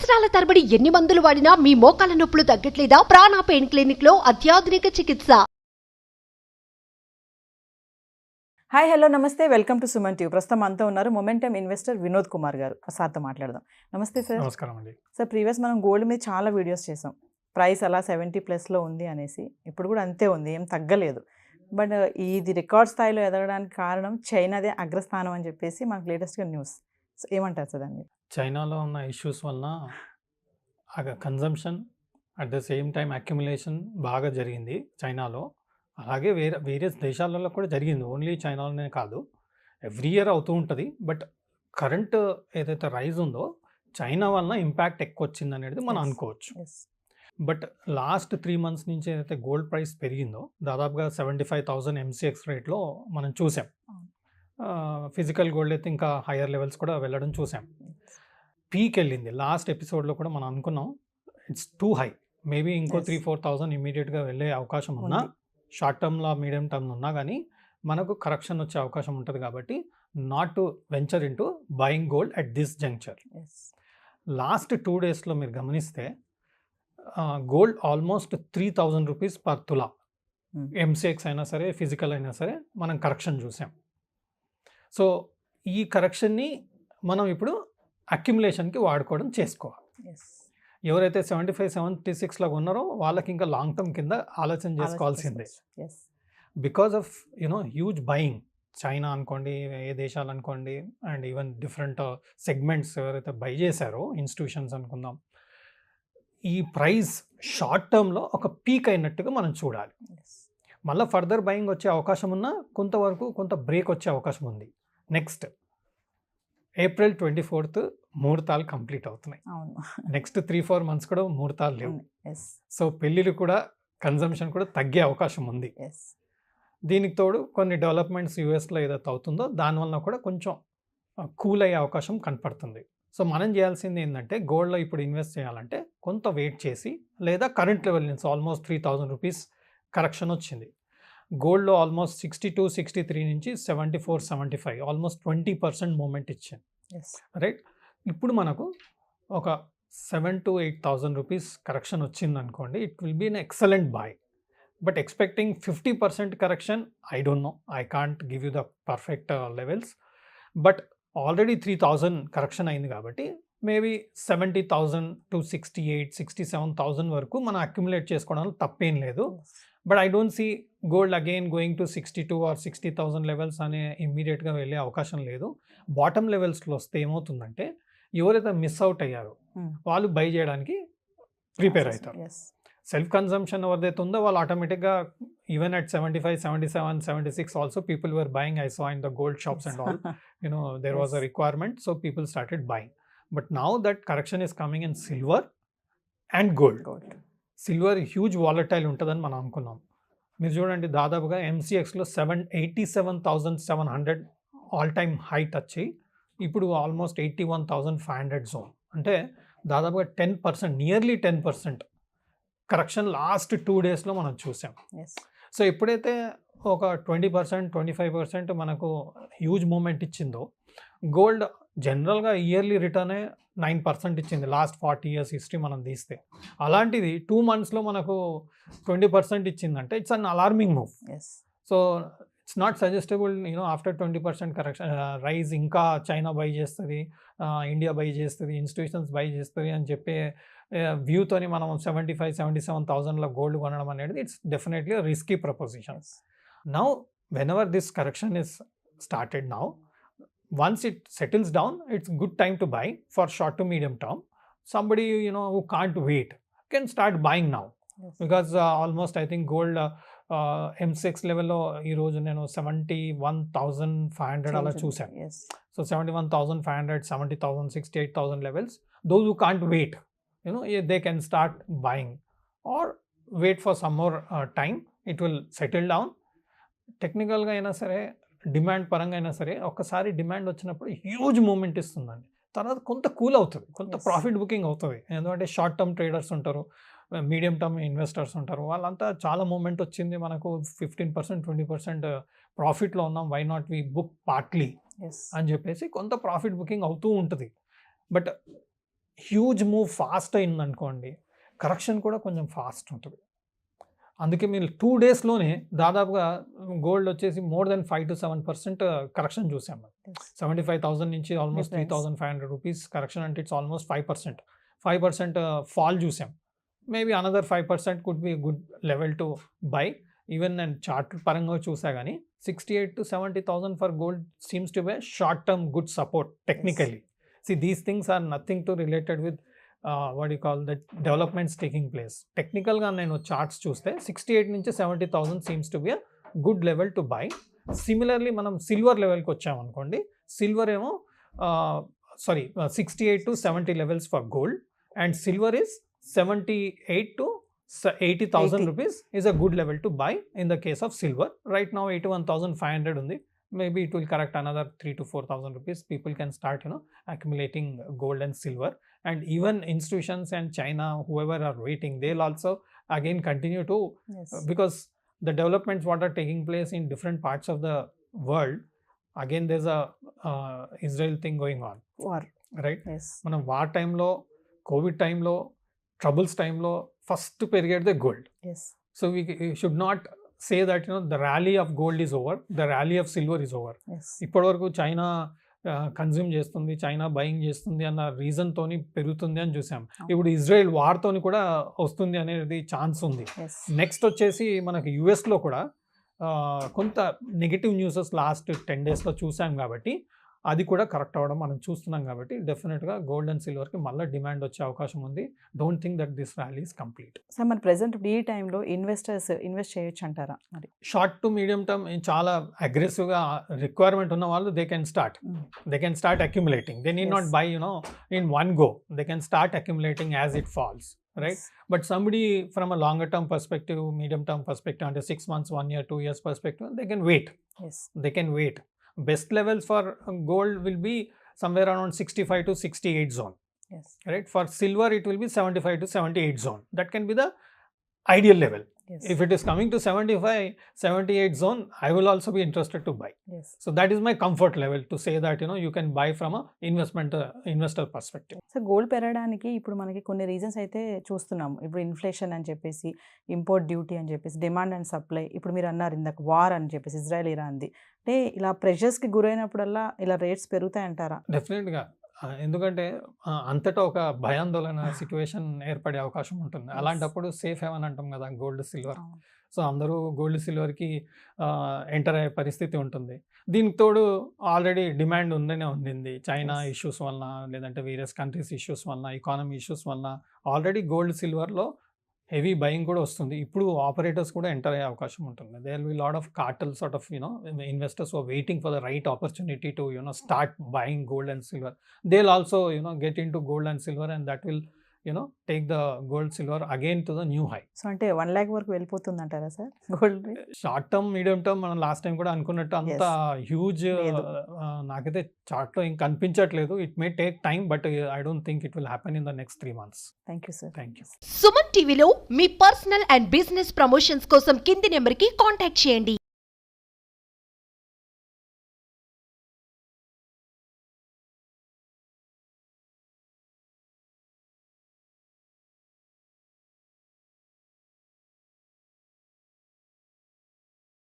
సంవత్సరాల తరబడి ఎన్ని మందులు వాడినా మీ మోకాల నొప్పులు తగ్గట్లేదా? ప్రాణ పెయిన్ క్లినిక్ లో అత్యాధునిక చికిత్స. హాయ్ హలో నమస్తే, వెల్కమ్ టు సుమన్ టీవీ. ప్రస్తుతం అంతా ఉన్నారు మొమెంటమ్ ఇన్వెస్టర్ వినోద్ కుమార్ గారు. సార్తో మాట్లాడదాం. నమస్తే సార్. నమస్కారం అండి. సార్, ప్రీవియస్ మనం గోల్డ్ మీద చాలా వీడియోస్ చేసాం. ప్రైస్ అలా 70+ ఉంది అనేసి. ఇప్పుడు కూడా అంతే ఉంది, ఏం తగ్గలేదు. బట్ ఇది రికార్డ్ స్థాయిలో ఎదగడానికి కారణం చైనాదే అగ్రస్థానం అని చెప్పేసి మనకు లేటెస్ట్గా న్యూస్. ఏమంటారు సార్ దాన్ని? చైనాలో ఉన్న ఇష్యూస్ వలన consumption at the same time accumulation బాగా జరిగింది చైనాలో. అలాగే వేరియస్ దేశాలలో కూడా జరిగింది, ఓన్లీ చైనాలోనే కాదు. ఎవ్రీ ఇయర్ అవుతూ ఉంటుంది. బట్ కరెంట్ ఏదైతే రైజ్ ఉందో చైనా వలన ఇంపాక్ట్ ఎక్కువ వచ్చింది అనేది మనం అనుకోవచ్చు. బట్ లాస్ట్ 3 months నుంచి ఏదైతే గోల్డ్ ప్రైస్ పెరిగిందో దాదాపుగా 75,000 MCX రేట్లో మనం చూసాం. ఫిజికల్ గోల్డ్ అయితే ఇంకా హయ్యర్ లెవెల్స్ కూడా వెళ్ళడం చూసాం. పీక్ వెళ్ళింది. లాస్ట్ ఎపిసోడ్లో కూడా మనం అనుకున్నాం ఇట్స్ టూ హై, మేబీ ఇంకో 3-4,000 ఇమీడియట్గా వెళ్ళే అవకాశం ఉన్నా, షార్ట్ టర్మ్లో మీడియం టర్మ్లో ఉన్నా కానీ మనకు కరెక్షన్ వచ్చే అవకాశం ఉంటుంది. కాబట్టి not to venture in to buying gold at this juncture. Last 2 daysలో మీరు గమనిస్తే గోల్డ్ ఆల్మోస్ట్ 3,000 రూపీస్ పర్ తులా, ఎంసీఎక్స్ అయినా సరే ఫిజికల్ అయినా సరే మనం కరెక్షన్ చూసాం. సో ఈ కరెక్షన్ని మనం ఇప్పుడు అక్యుములేషన్కి వాడుకోవడం చేసుకోవాలి. ఎవరైతే 75-76 లాగా ఉన్నారో వాళ్ళకి ఇంకా లాంగ్ టర్మ్ కింద ఆలోచన చేసుకోవాల్సిందే. Because of huge buying, China అనుకోండి, ఏ దేశాలు అనుకోండి, అండ్ ఈవెన్ డిఫరెంట్ సెగ్మెంట్స్ ఎవరైతే బై చేశారో, ఇన్స్టిట్యూషన్స్ అనుకుందాం, ఈ ప్రైస్ షార్ట్ టర్మ్లో ఒక పీక్ అయినట్టుగా మనం చూడాలి. మళ్ళీ ఫర్దర్ బయింగ్ వచ్చే అవకాశం ఉన్నా కొంతవరకు కొంత బ్రేక్ వచ్చే అవకాశం ఉంది. నెక్స్ట్ April 24th ముహూర్తాలు కంప్లీట్ అవుతున్నాయి. నెక్స్ట్ 3-4 months కూడా ముహూర్తాలు లేవు. సో పెళ్ళిళ్ళు కూడా, కన్జంప్షన్ కూడా తగ్గే అవకాశం ఉంది. దీనికి తోడు కొన్ని డెవలప్మెంట్స్ యూఎస్లో ఏదైతే అవుతుందో దానివల్ల కూడా కొంచెం కూల్ అయ్యే అవకాశం కనపడుతుంది. సో మనం చేయాల్సింది ఏంటంటే, గోల్డ్లో ఇప్పుడు ఇన్వెస్ట్ చేయాలంటే కొంత వెయిట్ చేసి, లేదా కరెంట్ లెవెల్ నుంచి ఆల్మోస్ట్ 3,000 రూపీస్ కరెక్షన్ వచ్చింది. గోల్డ్లో ఆల్మోస్ట్ 62-63 నుంచి 74-75 ఆల్మోస్ట్ 20% మూమెంట్ ఇచ్చింది. రైట్, ఇప్పుడు మనకు ఒక 7,000-8,000 రూపీస్ కరెక్షన్ వచ్చింది అనుకోండి, it will be an excellent buy. But expecting 50% correction, I don't know, I can't give you the perfect levels. But already 3,000 correction అయింది కాబట్టి మేబీ 70,000 to 68,000-67,000 వరకు మనం అక్యుములేట్ చేసుకోవడానికి తప్పేం లేదు. But I don't see gold again going to 62 or 60,000 levels అనే ఇమ్మీడియట్గా వెళ్ళే అవకాశం లేదు. బాటమ్ లెవెల్స్లో వస్తే ఏమవుతుందంటే, ఎవరైతే మిస్ అవుట్ అయ్యారో వాళ్ళు బై చేయడానికి ప్రిపేర్ అవుతారు. సెల్ఫ్ కన్జంప్షన్ ఎవరిదైతే ఉందో వాళ్ళు ఆటోమేటిక్గా even at 75, 77, 76 also people were buying. I saw in the gold shops and all, there was a requirement, so people started buying. But now that correction is coming in silver and gold. Silver huge volatile ఉంటుందని మనం అనుకున్నాం. మీరు చూడండి, దాదాపుగా ఎంసీఎక్స్లో 87,700 all time high touch అయ్యి ఇప్పుడు almost 81,500 zone. అంటే దాదాపుగా 10%, నియర్లీ 10% కరెక్షన్ లాస్ట్ 2 daysలో మనం చూసాం. సో ఎప్పుడైతే ఒక 20%, 25% మనకు హ్యూజ్ మూమెంట్ ఇచ్చిందో, గోల్డ్ జనరల్గా ఇయర్లీ రిటర్నే 9% ఇచ్చింది లాస్ట్ 40 years హిస్టరీ మనం తీస్తే. అలాంటిది 2 monthsలో మనకు 20% ఇచ్చిందంటే it's an alarming move. So it's not suggestable after 20% correction raise ఇంకా చైనా బై చేస్తుంది, ఇండియా బై చేస్తుంది, ఇన్స్టిట్యూషన్స్ బై చేస్తుంది అని చెప్పే వ్యూతోని మనం 75,000-77,000లో గోల్డ్ కొనడం అనేది it's definitely risky proposition. Now whenever this correction is started now, once it settles down, it's good time to buy for short to medium term. Somebody who can't wait can start buying now. Because almost I think gold M6 level lo ee roju nenu 71,500 ala chusaను. So 71,500, 70,000, 68,000 levels, those who can't wait, they can start buying or wait for some more time. It will settle down. Technical ga aina sare, demand పరంగా అయినా సరే, ఒక్కసారి demand వచ్చినప్పుడు huge moment ఇస్తుందండి. తర్వాత కొంత cool అవుతుంది, కొంత ప్రాఫిట్ బుకింగ్ అవుతుంది. ఎందుకంటే షార్ట్ టర్మ్ ట్రేడర్స్ ఉంటారు, మీడియం టర్మ్ ఇన్వెస్టర్స్ ఉంటారు, వాళ్ళంతా చాలా మూమెంట్ వచ్చింది, మనకు 15%, 20% ప్రాఫిట్లో ఉన్నాం, why not we book partly అని చెప్పేసి కొంత ప్రాఫిట్ బుకింగ్ అవుతూ ఉంటుంది. బట్ హ్యూజ్ మూవ్ ఫాస్ట్ అయిందనుకోండి, కరెక్షన్ కూడా కొంచెం ఫాస్ట్ ఉంటుంది. అందుకే మీరు 2 డేస్‌లోనే దాదాపుగా గోల్డ్ వచ్చేసి మోర్ దెన్ 5-7% కరెక్షన్ చూసాం మనం. 75,000 నుంచి ఆల్మోస్ట్ Difference. 3,500 రూపీస్ కరెక్షన్ అంటే ఇట్స్ ఆల్మోస్ట్ 5% ఫాల్ చూసాం. Maybe another 5% could be good level to buy. Even నేను చార్ట్ పరంగా చూసా కానీ 68,000-70,000 for gold seems to be short term good support technically. See, these things are nothing to related with what you call the developments taking place. Technical-గా నేను charts చూస్తే 68 నుంచి 70,000 seems to be a good level to buy. Similarly మనం silver లెవెల్కి వచ్చామనుకోండి, silver ఏమో 68 to 70 levels for gold, and silver is 78 to 80,000 80. rupees is a good level to buy in the case of silver. Right now 81,500 ఉంది. Maybe it will correct another 3,000 to 4,000 rupees. People can start, accumulating gold and silver. And even institutions and China, whoever are waiting, they'll also again continue to, Yes. because the developments what are taking place in different parts of the world, again there's a Israel thing going on, War. right? Yes. మనం war టైంలో, కోవిడ్ టైంలో, ట్రబుల్స్ టైంలో first పెరిగేదే gold. Yes. So we should not say that the rally of gold is over, the rally of silver is over. Yes. ఇప్పటివరకు China consume చేస్తుంది, China buying చేస్తుంది అన్న రీజన్తోని పెరుగుతుంది అని చూసాం. ఇప్పుడు ఇజ్రాయెల్ వార్తోని కూడా వస్తుంది అనేది ఛాన్స్ ఉంది. Yes. నెక్స్ట్ వచ్చేసి మనకి యుఎస్లో కూడా కొంత నెగిటివ్ న్యూసెస్ లాస్ట్ 10 డేస్లో చూసాం కాబట్టి అది కూడా కరెక్ట్ అవ్వడం మనం చూస్తున్నాం కాబట్టి డెఫినెట్గా గోల్డ్ అండ్ సిల్వర్కి మళ్ళీ డిమాండ్ వచ్చే అవకాశం ఉంది. Don't think that this rally is complete. Sir మరి ప్రెసెంట్ ఈ టైంలో ఇన్వెస్ట్ చేయొచ్చు అంటారా మరి? షార్ట్ టు మీడియం టర్మ్ చాలా అగ్రెసివ్గా రిక్వైర్మెంట్ ఉన్న వాళ్ళు they can start accumulating. They need not buy in one go. They can start accumulating as it falls, right? But somebody from a longer term perspective, medium term perspective, under 6 months, 1 year, 2 years perspective, they can wait. Yes. They can wait. Best levels for gold will be somewhere around 65 to 68 zone, Yes. right? For silver it will be 75 to 78 zone. That can be the ideal level. Yes. If it is coming to 75, 78 zone, I will also be interested to buy. Yes. So that is my comfort level to say that you can buy from a investor perspective. So gold పెరగడానికి ఇప్పుడు మనకి కొన్ని reasons అయితే చూస్తున్నాము. ఇప్పుడు inflation అని చెప్పేసి, import duty అని చెప్పేసి, డిమాండ్ అండ్ సప్లై, ఇప్పుడు మీరు అన్నారు ఇందాక వార్ అని చెప్పేసి ఇజ్రాయెల్ ఇరాన్ది. అంటే ఇలా ప్రెషర్స్కి గురైనప్పుడల్లా ఇలా రేట్స్ పెరుగుతాయి అంటారా? డెఫినెట్గా. ఎందుకంటే అంతటా ఒక భయాందోళన సిచ్యువేషన్ ఏర్పడే అవకాశం ఉంటుంది. అలాంటప్పుడు సేఫ్ హెవెన్ అంటాం కదా గోల్డ్ సిల్వర్. సో అందరూ గోల్డ్ సిల్వర్కి ఎంటర్ అయ్యే పరిస్థితి ఉంటుంది. దీనికి తోడు ఆల్రెడీ డిమాండ్ ఉండింది చైనా ఇష్యూస్ వలన, లేదంటే వేరియస్ కంట్రీస్ ఇష్యూస్ వలన, ఎకానమీ ఇష్యూస్ వలన ఆల్రెడీ గోల్డ్ సిల్వర్లో హెవీ బయింగ్ కూడా వస్తుంది. ఇప్పుడు ఆపరేటర్స్ కూడా ఎంటర్ అయ్యే అవకాశం ఉంటుంది. There will lot of cartel sort of investors are waiting for the right opportunity to start buying gold and silver. They will also get in to gold and silver, and that will take the gold silver again to the new high. So అంటే 1 lakh వరకు వెళ్ళిపోతుంది అంటారా sir gold? Short term, medium term మనం last time కూడా అనుకున్నట్టు అంత huge నాకైతే చార్ట్లో ఇంకా కనిపించట్లేదు. It may take time, but I don't think it will happen in the next 3 months. Thank you sir. Thank you. Suman టీవీలో మీ పర్సనల్ అండ్ బిజినెస్ ప్రమోషన్స్ కోసం కింది నెంబర్కి కాంటాక్ట్ చేయండి.